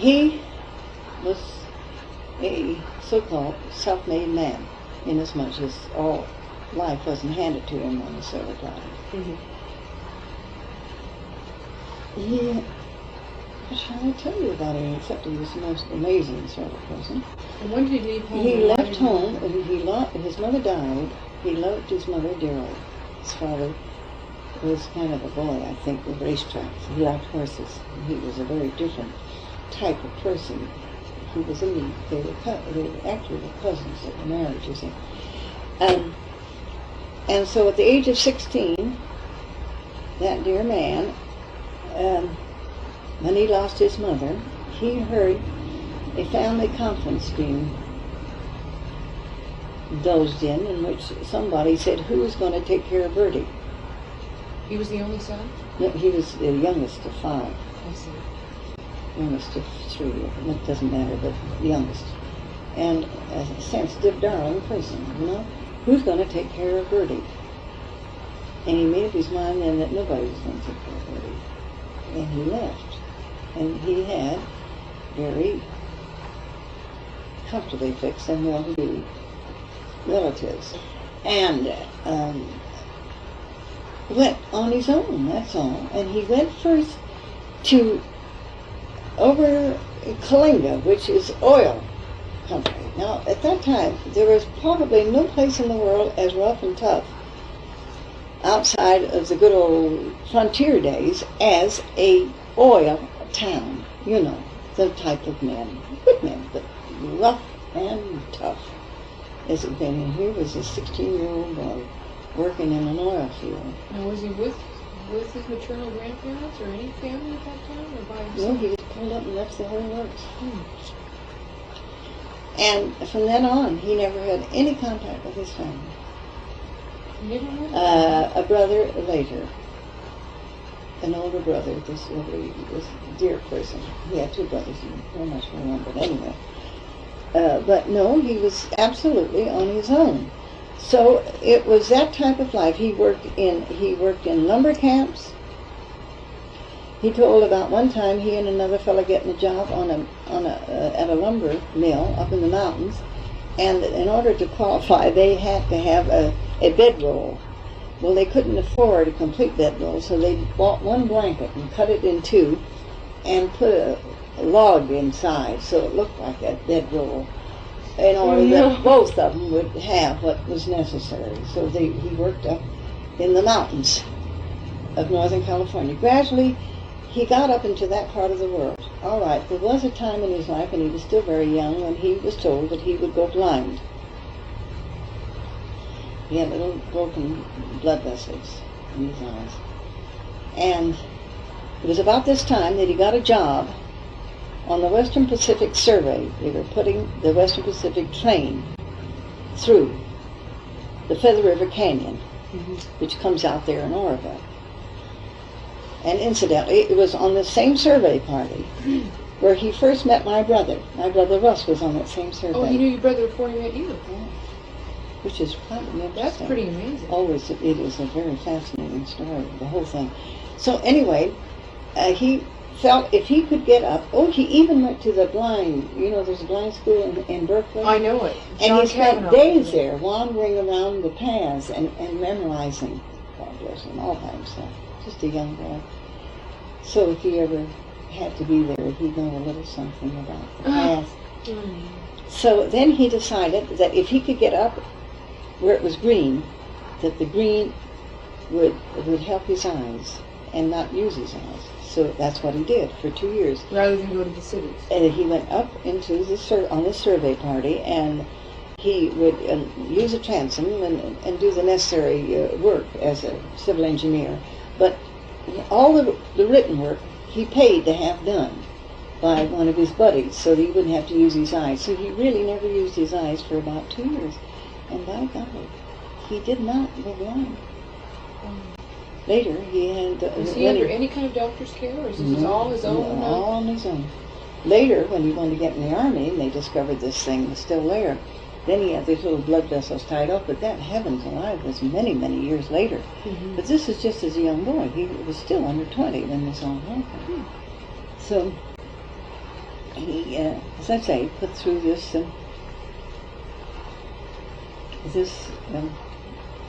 he was a so-called self-made man, inasmuch as all life wasn't handed to him on a silver platter. Mm-hmm. What shall I tell you about him, except he was the most amazing sort of person. And when did he leave home? He left home, and his mother died. He loved his mother dearly. His father was kind of a boy, I think, with racetracks. He liked horses. He was a very different type of person. He was in the, they were actually the cousins that were married, you see. And so at the age of 16, that dear man, when he lost his mother, he heard a family conference being indulged in which somebody said, who's going to take care of Bertie? He was the only son? No, he was the youngest of 5. I see. Youngest of 3, it doesn't matter, but the youngest. And a sensitive, darling person, you know? Who's going to take care of Bertie? And he made up his mind then that nobody was going to take care of Bertie. And he left. And he had very comfortably fixed and well-to-do relatives. And went on his own, that's all. And he went first to over Kalinga, which is oil country. Now, at that time, there was probably no place in the world as rough and tough outside of the good old frontier days as a oil town. You know, the type of men, good men, but rough and tough as it been. And here was a 16-year-old boy working in an oil field. Now, was he with his maternal grandparents or any family at that time, or by himself? No, he was pulled up and left the whole works. And from then on, he never had any contact with his family. Never had? A brother later, an older brother, this dear person. He had 2 brothers, very much more, but anyway. But no, he was absolutely on his own. So it was that type of life. He worked in lumber camps. He told about one time he and another fellow getting a job at a lumber mill up in the mountains, and in order to qualify, they had to have a bedroll. Well, they couldn't afford a complete bedroll, so they bought one blanket and cut it in 2, and put a log inside, so it looked like a bedroll, in order that both of them would have what was necessary. So he worked up in the mountains of Northern California. Gradually, he got up into that part of the world. All right, there was a time in his life, and he was still very young, when he was told that he would go blind. He had little broken blood vessels in his eyes. And it was about this time that he got a job on the Western Pacific Survey. They were putting the Western Pacific train through the Feather River Canyon, which comes out there in Oregon. And incidentally, it was on the same survey party where he first met my brother. My brother Russ was on that same survey. Oh, he knew your brother before he met you? Yeah. Which is quite interesting. That's pretty amazing. Always, it is a very fascinating story, the whole thing. So anyway, he felt if he could get up, he even went to the blind, there's a blind school in Berkeley. I know it. And he spent days there wandering around the paths and memorizing, God bless him, all by himself. Just a young boy. So if he ever had to be there, he'd know a little something about the path. So then he decided that if he could get up where it was green, that the green would help his eyes and not use his eyes. So that's what he did for 2 years. Rather than go to the cities. And he went up into on the survey party, and he would use a transom and do the necessary work as a civil engineer. But all the written work he paid to have done by one of his buddies, so that he wouldn't have to use his eyes. So he really never used his eyes for about 2 years. And by golly, he did not go blind. Later, he had... Was he under any kind of doctor's care, or is this all his own? No, all on his own. Later, when he wanted to get in the army, and they discovered this thing was still there, then he had these little blood vessels tied up, but that, heavens alive, was many, many years later. But this is just as a young boy. He was still under 20 when this all happened. So, he, as I say, put through this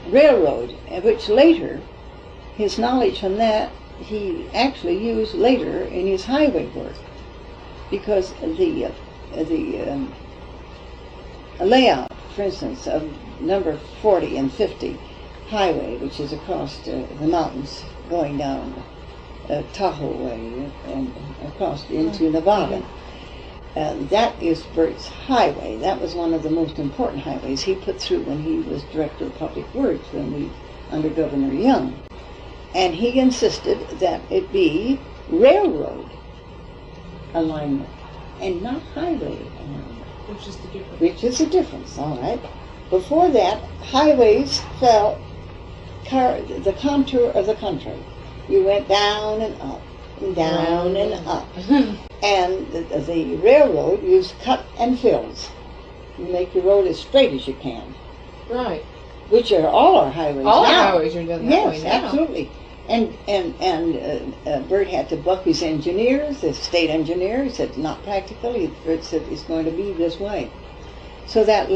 railroad, which later, his knowledge from that, he actually used later in his highway work, because the layout, for instance, of number 40 and 50 highway, which is across the mountains going down Tahoe way and across into Nevada. That is Bert's highway. That was one of the most important highways he put through when he was Director of Public Works under Governor Young. And he insisted that it be railroad alignment and not highway alignment. Which is the difference. Which is the difference, all right. Before that, highways fell the contour of the country. You went down and up, and down and up. And the railroad used cut and fills. You make your road as straight as you can. Right. Which are all our highways all now. All our highways are done that way now. Yes, absolutely. And Bert had to buck his engineers, the state engineer. He said, not practical. Bert said, it's going to be this way. So that's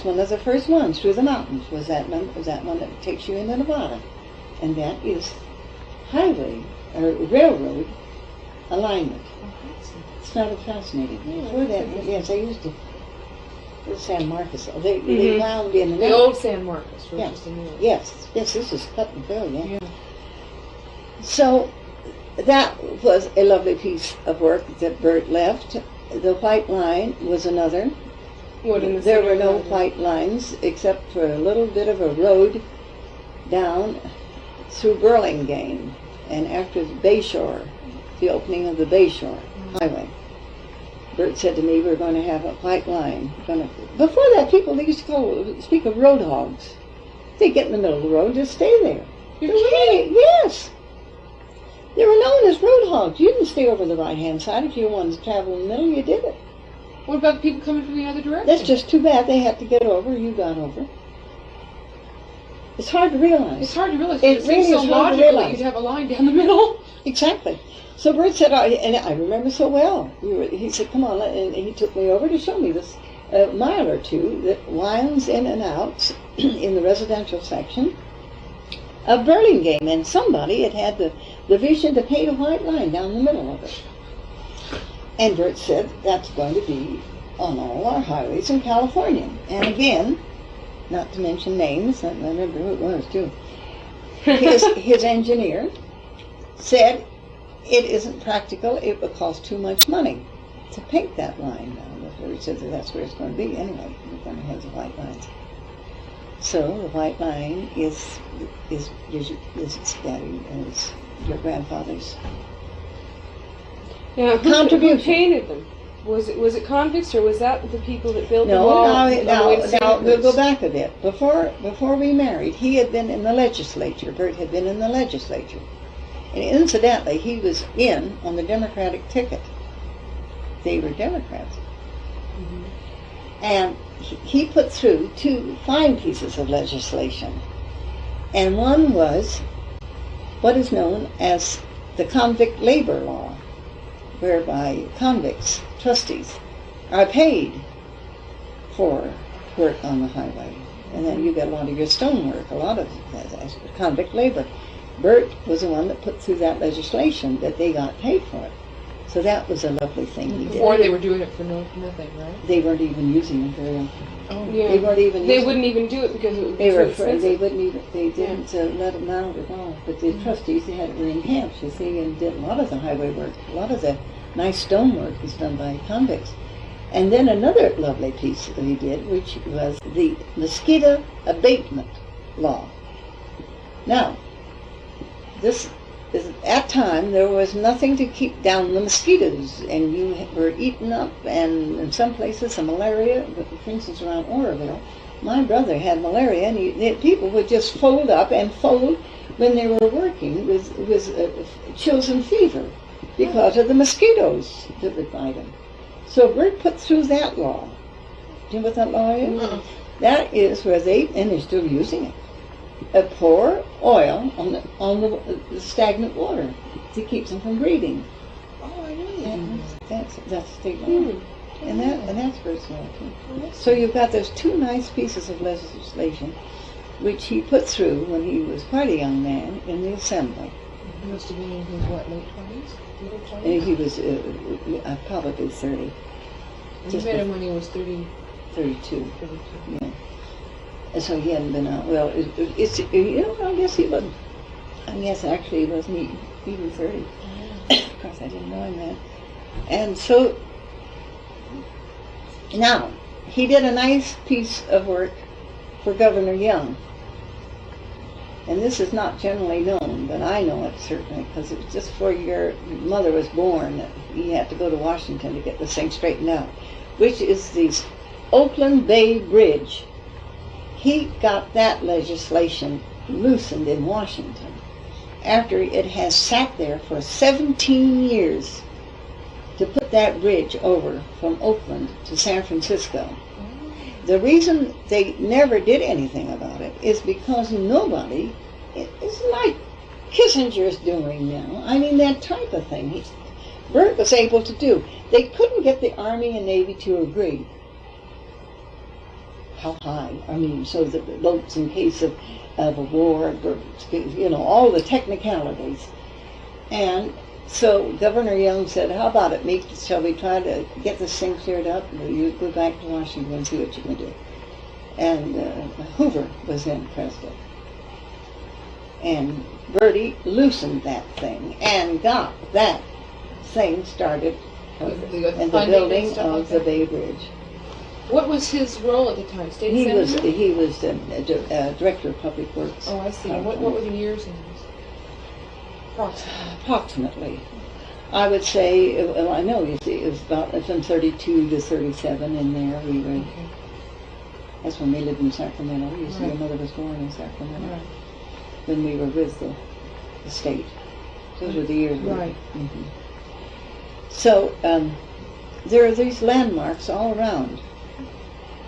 one of the first ones through the mountains, was that one that takes you into Nevada. And that is highway, or railroad alignment. It's not fascinating. Before that, yes, I used to, San Marcos, they wound in and out. The old San Marcos, which Yeah. is the new one. Yes, this is cut and fill, yeah. So that was a lovely piece of work that Bert left. The white line was another. There were no white lines except for a little bit of a road down through Burlingame and after the Bayshore, the opening of the Bayshore Highway. Bert said to me, we're going to have a white line. Before that, people used to speak of road hogs. They get in the middle of the road, just stay there. You're kidding? Yes. They were known as road hogs. You didn't stay over the right-hand side. If you wanted to travel in the middle, you did it. What about the people coming from the other direction? That's just too bad. They had to get over. You got over. It's hard to realize. It's hard to realize. It It really seems so is hard to logical that realize. you'd have a line down the middle. Exactly. So Bert said, and I remember so well, he said, come on, and he took me over to show me this mile or two that winds in and out in the residential section of Burlingame, and somebody had the vision to paint a white line down the middle of it. And Bert said, that's going to be on all our highways in California. And again, not to mention names, I remember who it was too, his engineer said, it isn't practical, it would cost too much money to paint that line now. Bert said that's where it's going to be anyway. We're going to have the white lines. So the white line is daddy, and it's your grandfather's Now, contribution. Who painted them? Was it convicts, or was that the people that built the No, wall? now we'll go back a bit. Before we married, he had been in the legislature. Bert had been in the legislature. And incidentally, he was in on the Democratic ticket. They were Democrats. And he put through two fine pieces of legislation. And one was what is known as the convict labor law, whereby convicts, trustees, are paid for work on the highway. And then you get a lot of your stonework, a lot of that's convict labor. Bert was the one that put through that legislation that they got paid for it. So that was a lovely thing he did. Before they were doing it for nothing, right? They weren't even using it very often. Oh, Yeah. They weren't even. They wouldn't even do it because it would be They too were. expensive. They wouldn't even. They didn't let them out at all. But the trustees, they had it in camps, you see, and did a lot of the highway work. A lot of the nice stonework was done by convicts. And then another lovely piece that he did, which was the mosquito abatement law. Now, this is, at time there was nothing to keep down the mosquitoes, and you were eaten up, and in some places the malaria, for instance around Oroville, my brother had malaria, and people would just fold up and fold when they were working with chills and fever because of the mosquitoes that would bite them. So Bert put through that law. Do you know what that law is? Mm-hmm. That is where and they're still using it, pour oil on the stagnant water to keep them from breathing. Oh, I know that. That's state law. And that's Bert's law too. So you've got those two nice pieces of legislation which he put through when he was quite a young man in the assembly. He must have been in his, what, late 20s? Middle 20s? He was probably 30. And you just met him when he was 30, 32. 32. Yeah. And so he hadn't been out. Well, it's I guess he wasn't. I guess actually he wasn't even 30. Of course, I didn't know him then. And so now he did a nice piece of work for Governor Young. And this is not generally known, but I know it certainly, because it was just before your mother was born that he had to go to Washington to get this thing straightened out, which is the Oakland Bay Bridge. He got that legislation loosened in Washington after it has sat there for 17 years to put that bridge over from Oakland to San Francisco. The reason they never did anything about it is because nobody, it's like Kissinger's doing now. I mean, that type of thing. Bert was able to do. They couldn't get the Army and Navy to agree. How high? I mean, so that the boats in case of a war, all the technicalities. And so Governor Young said, how about it, Meek, shall we try to get this thing cleared up? You go back to Washington and see what you can do. And Hoover was then president. And Bertie loosened that thing and got that thing started in the building of the Bay Bridge. What was his role at the time? State senator? He was director of public works. Oh, I see. What were the years in this? Approximately. I would say, well, I know, you see, it was about from 32 to 37 in there. We were, that's when we lived in Sacramento. You see, your mother was born in Sacramento. Right. When we were with the state. Those were the years. Right. Mm-hmm. So, there are these landmarks all around.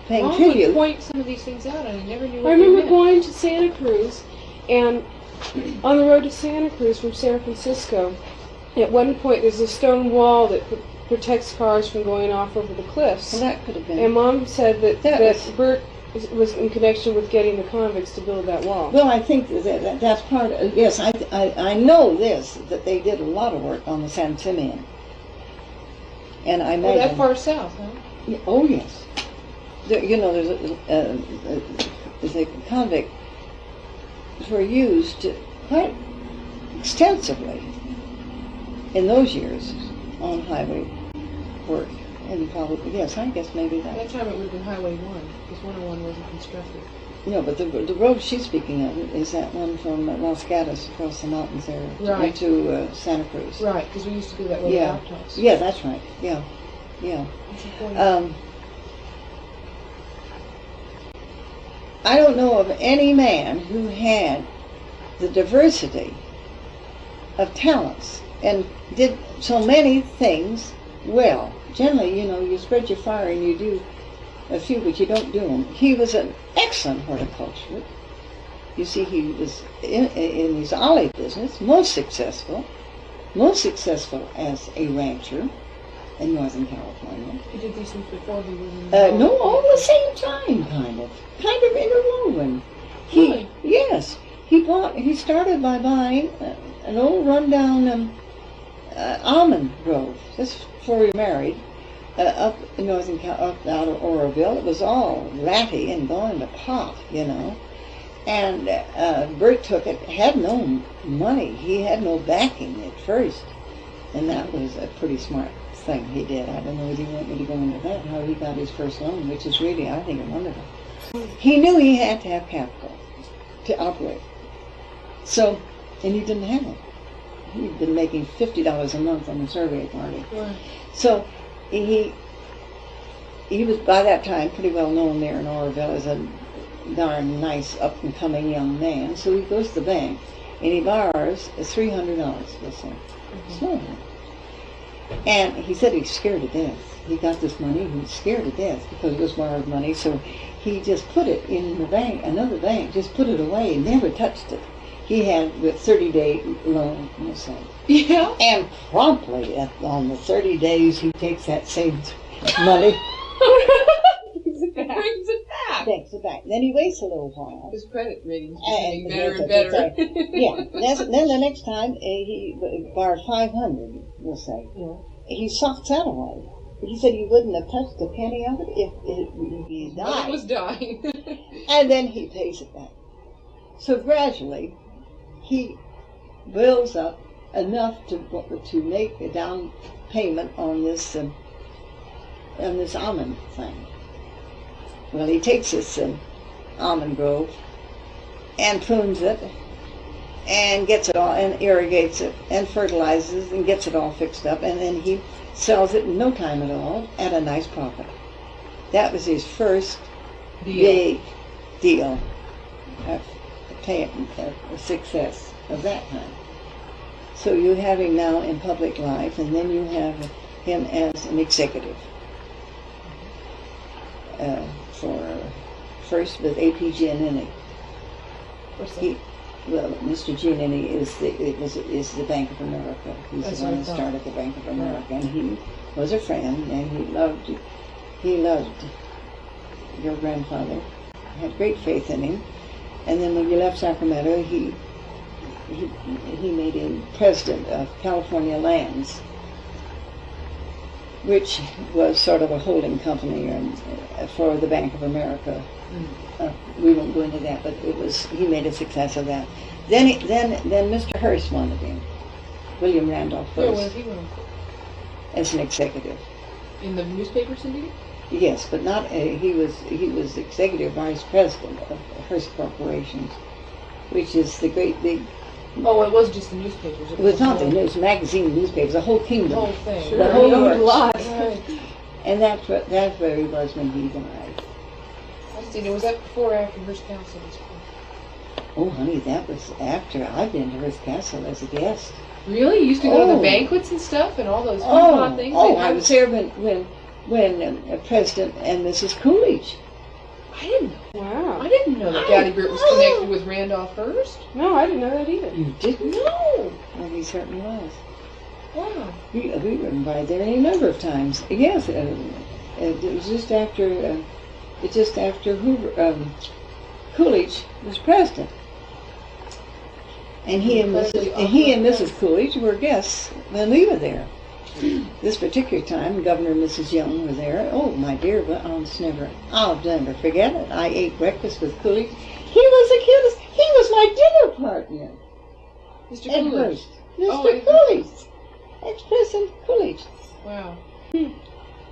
Paying Mom tribute. would point some of these things out, and I never knew what I they remember meant. going to Santa Cruz, and on the road to Santa Cruz from San Francisco, at one point there's a stone wall that protects cars from going off over the cliffs. Well, that could have been. And Mom said that was, Bert was in connection with getting the convicts to build that wall. Well, I think that's part of, yes, I know this, that they did a lot of work on the San Simeon. And I imagine... Oh, that far south, huh? Yeah, oh, yes. There's a convict were used quite extensively in those years on highway work. And probably, yes, I guess maybe that. At that time it would have been Highway 1, because 101 wasn't constructed. No, but the road she's speaking of is that one from Los Gatos across the mountains there to Santa Cruz. Right, because we used to do that with laptops. Yeah, that's right. Yeah. I don't know of any man who had the diversity of talents and did so many things well. Generally, you spread your fire and you do a few, but you don't do them. He was an excellent horticulturist. You see, he was in his olive business, most successful as a rancher in Northern California. He did these things before he was in No, all at the same time, kind of interwoven. Really? Yes. He started by buying an old rundown almond grove, just before we married, up in Northern up out of Oroville. It was all ratty and going to pot, And Bert took it, had no money. He had no backing at first. And that was a pretty smart thing he did. I don't know if you want me to go into that, how he got his first loan, which is really, I think, wonderful. He knew he had to have capital to operate. So, and he didn't have it. He'd been making $50 a month on the survey party. Right. So, he was by that time pretty well known there in Oroville as a darn nice up-and-coming young man. So he goes to the bank and he borrows $300 with him. Small. And he said he's scared to death. He got this money, he was scared to death because it was borrowed money, so he just put it in the bank, another bank, just put it away and never touched it. he had the 30-day loan, you say. Yeah. And promptly, on the 30 days, he takes that saved money, Brings it back. takes it back. Then he waits a little while. His credit rating's And getting better and that's better. Yeah. Then the next time, he borrowed 500, we'll say. Yeah. He softs that away. He said he wouldn't have touched a penny of it if he Money died. was dying. And then he pays it back. So gradually, he builds up enough to make a down payment on this almond thing. Well, he takes this almond grove and prunes it and gets it all and irrigates it and fertilizes and gets it all fixed up, and then he sells it in no time at all at a nice profit. That was his first big deal of a success of that kind. So you have him now in public life, and then you have him as an executive for first with A.P. Jeanine. What's that? Well, Mr. Jeanine is the Bank of America. He's That's the one what who I thought. started the Bank of America, and he was a friend, and he loved your grandfather. Had great faith in him, and then when you left Sacramento, he made him president of California Lands, which was sort of a holding company for the Bank of America. We won't go into that, but he made a success of that. Then Mr. Hearst wanted him, William Randolph Where Hearst, was he going? as an executive. In the newspaper syndicate? Yes, but not he was executive vice president of Hearst Corporations, which is the great big. Oh, it was just the newspapers. It was not the news, magazine, newspapers, the whole The kingdom. whole thing. The whole He owned a works. lot. Right. And that's where he was when he died. I see. Was that before or after Hearst Castle was built? Oh, honey, that was after I've been to Hearst Castle as a guest. Really? You used to go to Oh. the banquets and stuff and all those fun things? I was there when President and Mrs. Coolidge. I didn't know. Wow. I didn't know that Daddy Bert was connected with Randolph Hearst. No, I didn't know that either. You didn't? No. Well, he certainly was. Wow. We were invited there any number of times. Yes, it was just after Coolidge was president, and he and Mrs. Coolidge were guests when we were there. This particular time, Governor and Mrs. Young were there. Oh, my dear, but I'll never forget it. I ate breakfast with Coolidge. He was the cutest. He was my dinner partner. Mr. At Coolidge. Hearst. Mr. Oh, Coolidge. Ex-President Coolidge. Wow.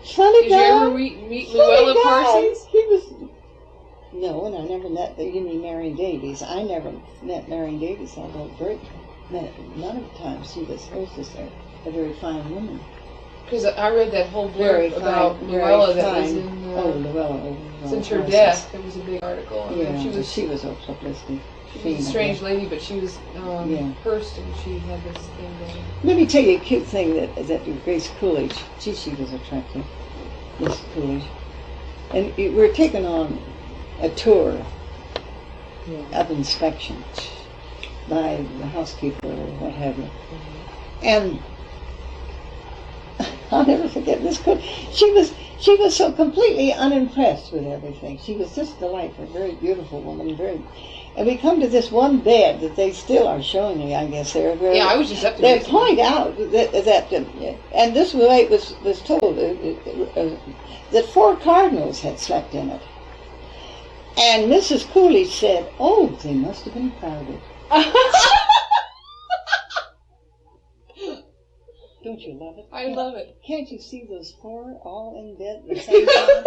Funny Did guy. you ever meet Funny Luella guy. Parsons? He was. No, and I never met. You mean Marion Davies? I never met Marion Davies. Although Bert met none of the times she was hostess there. A very fine woman. Because I read that whole Very blurb fine. about Very Luella that was fine. in Luella. since her Parsons. death. There was a big article. And Yeah, she was a publicity. a strange lady, but she was Yeah. Hearst, and she had this thing going. Let me tell you a cute thing that Grace Coolidge. She was attractive. Miss Coolidge. And we're taking on a tour of inspection by the housekeeper or what have you. And I'll never forget Miss Coolidge. She was so completely unimpressed with everything. She was just delightful, very beautiful woman, and we come to this one bed that they still are showing me, I guess. Yeah, I was just up to They this point out that and this way it was told that 4 cardinals had slept in it. And Mrs. Coolidge said, "Oh, they must have been crowded." Don't you love it? I love it. Can't you see those 4 all in bed at the same time?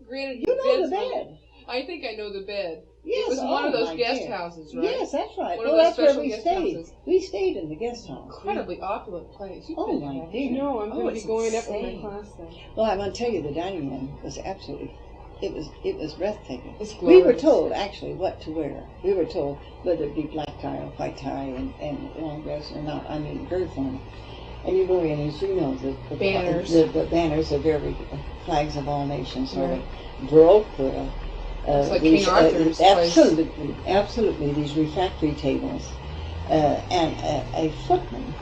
Granted, You know the bed. I think I know the bed. Yes, It was one of oh, those my guest dear. houses, right? Yes, that's right. One of Well, those that's where special we guest stayed. houses. We stayed in the guest house. Incredibly opulent place. You've Oh, been to my that. dear. No, I'm going to be it's going up insane. in my class then. Well, I'm going to tell you, the dining room was absolutely, it was breathtaking. It's We were glorious. told, actually, what to wear. We were told whether it be black tie or white tie and long dress or not. I mean, very formal. And you go in, as you know, the Banners. The banners are very flags of all nations, sort of broke It's like King Arthur's place. Absolutely, these refractory tables, and a footman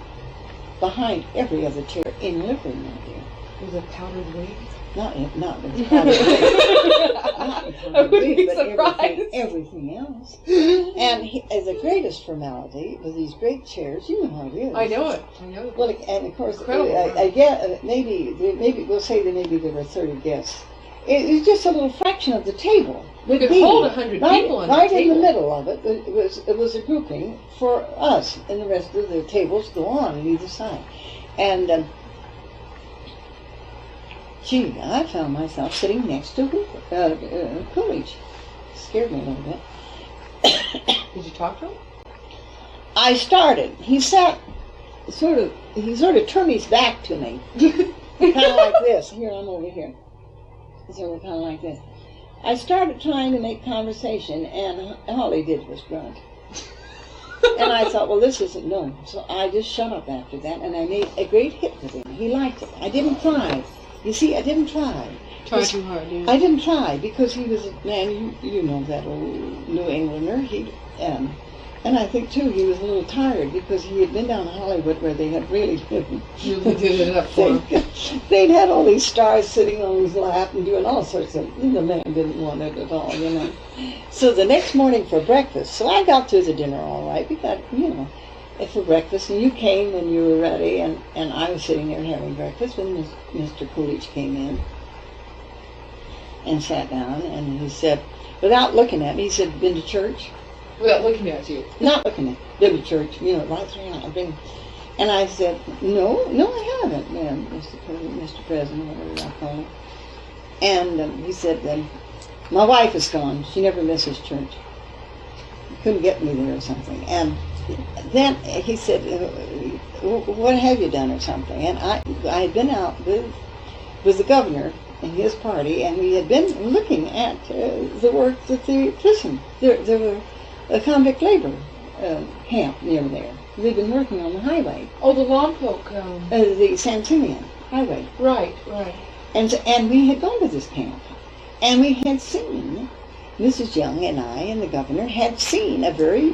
behind every other chair in livery, my dear. With a powdered wig? Not with powdered wig. Not with powdered wig, but everything else. And as the greatest formality, with these great chairs, you know how it is. I know it. Well, and of course, Incredible. I get maybe we'll say that maybe there were 30 guests. It was just a little fraction of the table. We could hold 100 people on the right table. in the middle of it. It was a grouping for us, and the rest of the tables go on either side. And gee, I found myself sitting next to Coolidge. Scared me a little bit. Did you talk to him? I started. He sat sort of turned his back to me, kind of like this. Here, I'm over here. Sort of kind of like this. I started trying to make conversation, and all he did was grunt. And I thought, well, this isn't known. So I just shut up after that, and I made a great hit with him. He liked it. I didn't try. You see, I didn't try. Try too hard, yeah. I didn't try because he was a man. You know that old New Englander. And I think too he was a little tired because he had been down to Hollywood where they had really did it up for him. They'd had all these stars sitting on his lap and doing all sorts of. The man didn't want it at all, you know. So the next morning for breakfast. So I got through the dinner all right. We got, for breakfast, and you came and you were ready, and I was sitting there having breakfast when Mr. Coolidge came in and sat down, and he said, without looking at me, he said, "Been to church?" Without looking at you. Not looking at me. Been to church, right through. I've been, and I said, no, I haven't, Mr. President, whatever I call him. And he said, my wife is gone. She never misses church. Couldn't get me there or something. And then he said, what have you done or something? And I had been out with the governor and his party, and we had been looking at the work that the prison, there were a convict labor camp near there. We've been working on the highway. Oh, the Lompoc. The San Simeon highway. Right. And we had gone to this camp, and we had seen, Mrs. Young and I and the governor had seen a very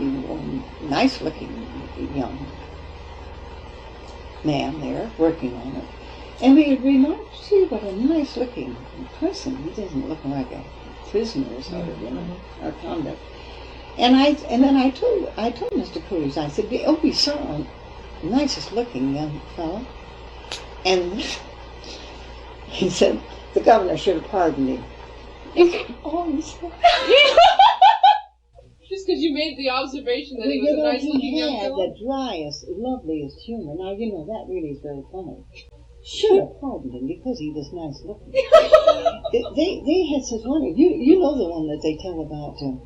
nice-looking young man there working on it. And we had remarked, see, what a nice-looking person. He doesn't look like a prisoner sort of, or convict. And then I told Mr. Coolidge, I said, oh, we saw a nicest looking young fellow. And he said, the governor should have pardoned him. Oh, he said. Just because you made the observation that he was a nice looking young fellow? He had the driest, loveliest humor. Now, that really is very funny. Should have pardoned him because he was nice looking. They had such wonder. You know the one that they tell about him.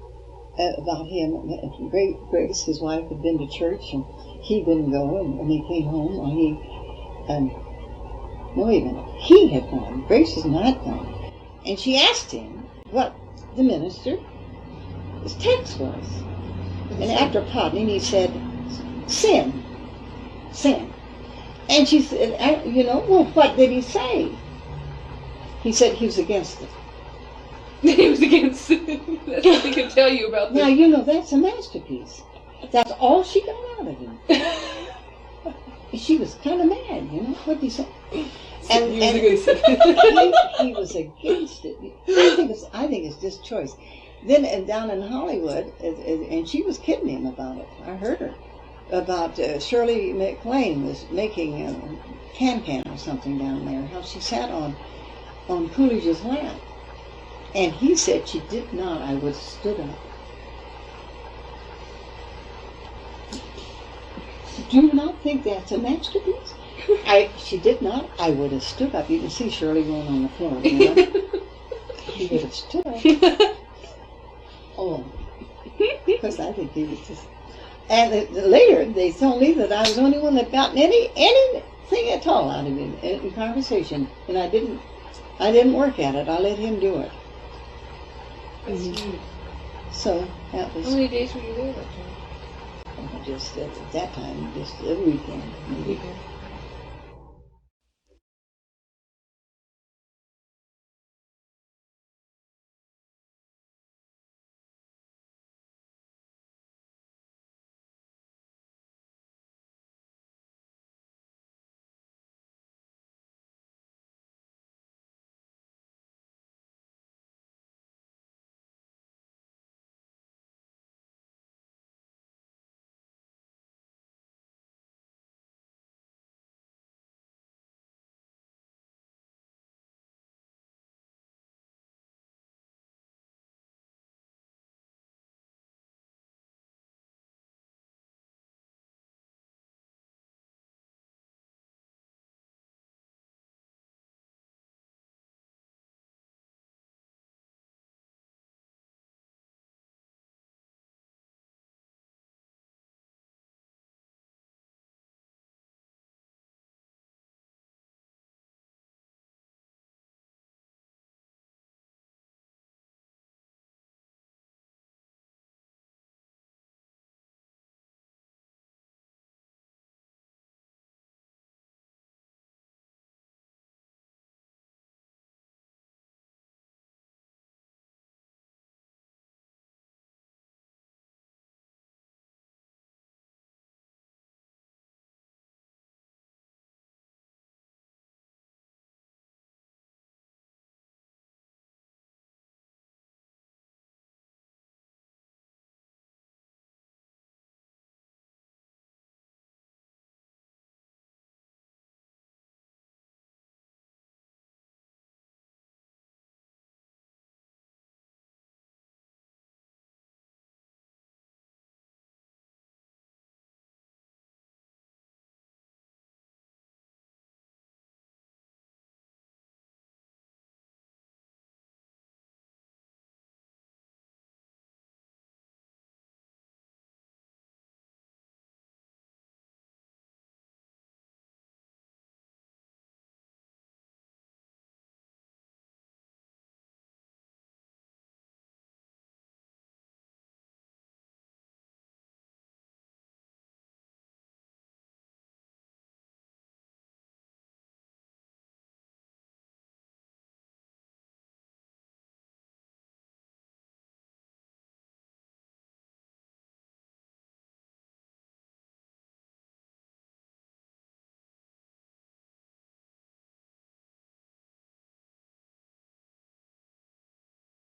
Grace, his wife, had been to church and he didn't go, and when he came home, he had gone. Grace has not gone. And she asked him what the minister's text was. And after pardoning, he said, sin. And she said, well, what did he say? He said he was against it. He was against it. That's what they can tell you about this. Now, that's a masterpiece. That's all she got out of him. She was kind of mad, What did he say? And he was against it. I think it's just choice. Then down in Hollywood, and she was kidding him about it. I heard her. About Shirley MacLaine was making a can or something down there. How she sat on Coolidge's lap. And he said she did not. I would have stood up. Do you not think that's a masterpiece? She did not. I would have stood up. You can see Shirley going on the floor. He would have stood up. Oh, because I think he was just. And later they told me that I was the only one that gotten anything at all out of him in conversation, and I didn't work at it. I let him do it. So that was. How many days were you there that time? Just at that time, just a weekend. Maybe.